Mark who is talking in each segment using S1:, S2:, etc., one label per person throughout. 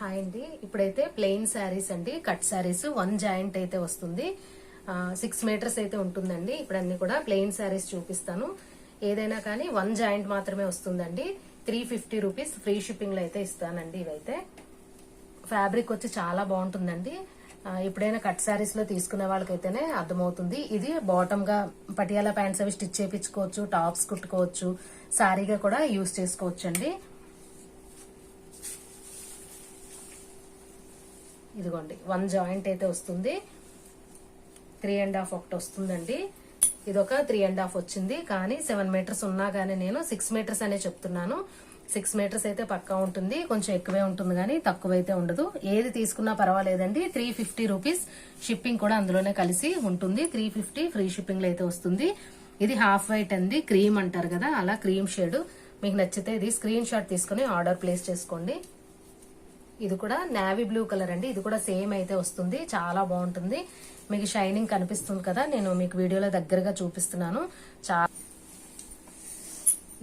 S1: Hi అండి. ఇప్పుడైతే plain saris అండి, కట్ శారీస్ 1 జాయింట్ అయితే వస్తుంది. 6 మీటర్స్ అయితే ఉంటుందండి. ఇప్పుడు అన్ని కూడా ప్లెయిన్ శారీస్ చూపిస్తాను. ఏదైనా కానీ 1 జాయింట్ మాత్రమే వస్తుందండి. 350 రూపీస్ ఫ్రీ షిప్పింగ్ లో అయితే ఇస్తానండి. ఇవైతే ఫ్యాబ్రిక్ వచ్చి చాలా బాగుంటుందండి. ఎప్పుడైనా కట్ శారీస్ లో తీసుకునే వాళ్ళకైతేనే అర్థమవుతుంది. ఇది బాటమ్ గా పటియాలా ప్యాంట్స్ అవి స్టిచ్ చేయించుకోవచ్చు, టాప్స్ కుట్టుకోవచ్చు, శారీగా కూడా యూజ్ చేసుకోవచ్చు అండి. ఇదిగోండి 1 జాయింట్ అయితే వస్తుంది. 3.5 ఒకటి వస్తుందండి. ఇదొక 3.5 వచ్చింది. కానీ 7 మీటర్స్ ఉన్నా గానీ నేను 6 మీటర్స్ అనే చెప్తున్నాను. 6 మీటర్స్ అయితే పక్కా ఉంటుంది. కొంచెం ఎక్కువే ఉంటుంది కానీ తక్కువైతే ఉండదు. ఏది తీసుకున్నా పర్వాలేదండి. 350 రూపీస్ షిప్పింగ్ కూడా అందులోనే కలిసి ఉంటుంది. 350 ఫ్రీ షిప్పింగ్ లో అయితే వస్తుంది. ఇది హాఫ్ వైట్ అండి, క్రీమ్ అంటారు కదా, అలా క్రీమ్ షేడ్. మీకు నచ్చితే ఇది స్క్రీన్ షాట్ తీసుకుని ఆర్డర్ ప్లేస్ చేసుకోండి. ఇది కూడా నావీ బ్లూ కలర్ అండి. ఇది కూడా సేమ్ అయితే వస్తుంది. చాలా బాగుంటుంది. మీకు షైనింగ్ కనిపిస్తుంది కదా, నేను మీకు వీడియోలో దగ్గరగా చూపిస్తున్నాను.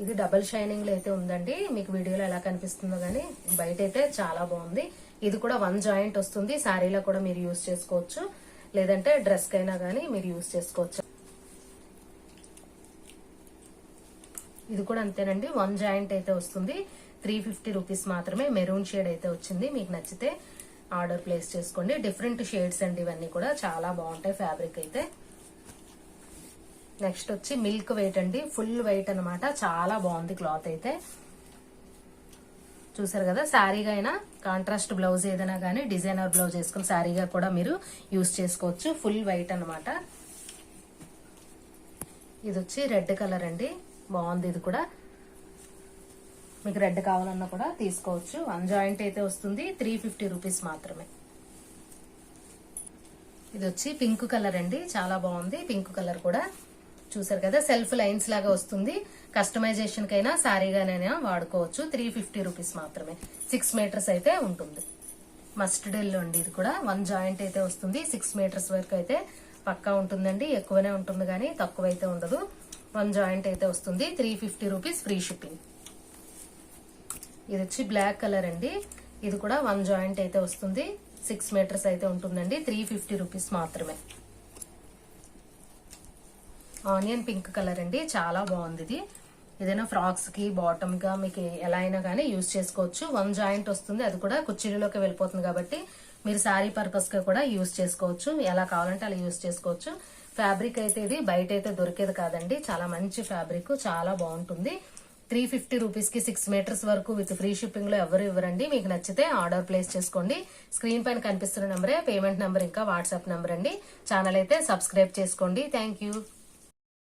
S1: ఇది డబుల్ షైనింగ్ లో అయితే ఉందండి. మీకు వీడియోలో ఎలా కనిపిస్తుందో గానీ బయట అయితే చాలా బాగుంది. ఇది కూడా 1 జాయింట్ వస్తుంది. శారీలో కూడా మీరు యూజ్ చేసుకోవచ్చు, లేదంటే డ్రెస్ కైనా గానీ మీరు యూజ్ చేసుకోవచ్చు. ఇది కూడా అంతేనండి, 1 జాయింట్ అయితే వస్తుంది. 350 రూపీస్ మాత్రమే. మెరూన్ షేడ్ అయితే వచ్చింది. మీకు నచ్చితే ఆర్డర్ ప్లేస్ చేసుకోండి. డిఫరెంట్ షేడ్స్ అండి, ఇవన్నీ కూడా చాలా బాగుంటాయి. ఫ్యాబ్రిక్ అయితే నెక్స్ట్ వచ్చి మిల్క్ వెయిట్ అండి, ఫుల్ వెయిట్ అనమాట. చాలా బాగుంది క్లాత్ అయితే. చూసారు కదా, శారీగా అయినా కాంట్రాస్ట్ బ్లౌజ్ ఏదైనా కానీ డిజైనర్ బ్లౌజ్ వేసుకుని శారీగా కూడా మీరు యూజ్ చేసుకోవచ్చు. ఫుల్ వైట్ అనమాట. ఇది వచ్చి రెడ్ కలర్ అండి, బాగుంది. ఇది కూడా మీకు రెడ్ కావాలన్నా కూడా తీసుకోవచ్చు. 1 జాయింట్ అయితే వస్తుంది. 350 రూపీస్ మాత్రమే. ఇది వచ్చి పింక్ కలర్ అండి, చాలా బాగుంది. పింక్ కలర్ కూడా చూసారు కదా, సెల్ఫ్ లైన్స్ లాగా వస్తుంది. కస్టమైజేషన్ కైనా శారీగానైనా వాడుకోవచ్చు. 350 రూపీస్ మాత్రమే. 6 మీటర్స్ అయితే ఉంటుంది. మస్టర్డ్ ఎల్లో అండి. ఇది కూడా 1 జాయింట్ అయితే వస్తుంది. 6 మీటర్స్ వరకు అయితే పక్కా ఉంటుందండి. ఎక్కువనే ఉంటుంది కానీ తక్కువ అయితే ఉండదు. 1 జాయింట్ అయితే వస్తుంది. 350 రూపీస్ ఫ్రీ షిప్పింగ్. ఇది వచ్చి బ్లాక్ కలర్ అండి. ఇది కూడా 1 జాయింట్ అయితే వస్తుంది. 6 మీటర్స్ అయితే ఉంటుందండి. 350 రూపీస్ మాత్రమే. ఆనియన్ పింక్ కలర్ అండి, చాలా బాగుంది. ఇది ఏదైనా ఫ్రాక్స్ కి బాటమ్ గా మీకు ఎలా అయినా కానీ యూజ్ చేసుకోవచ్చు. 1 జాయింట్ వస్తుంది. అది కూడా కుర్చీలోకి వెళ్ళిపోతుంది కాబట్టి మీరు శారీ పర్పస్ గా కూడా యూజ్ చేసుకోవచ్చు. ఎలా కావాలంటే అలా యూజ్ చేసుకోవచ్చు. ఫ్యాబ్రిక్ అయితే ఇది బయట అయితే దొరికేది కాదండి. చాలా మంచి ఫ్యాబ్రిక్, చాలా బాగుంటుంది. 350 రూపీస్ కి 6 మీటర్స్ వరకు విత్ ఫ్రీ షిప్పింగ్ లో ఎవరు ఇవ్వరండి. మీకు నచ్చితే ఆర్డర్ ప్లేస్ చేసుకోండి. స్క్రీన్ పైన కనిపిస్తున్న నెంబరే పేమెంట్ నెంబర్, ఇంకా వాట్సాప్ నెంబర్ అండి. ఛానల్ అయితే సబ్స్క్రైబ్ చేసుకోండి. Thank you.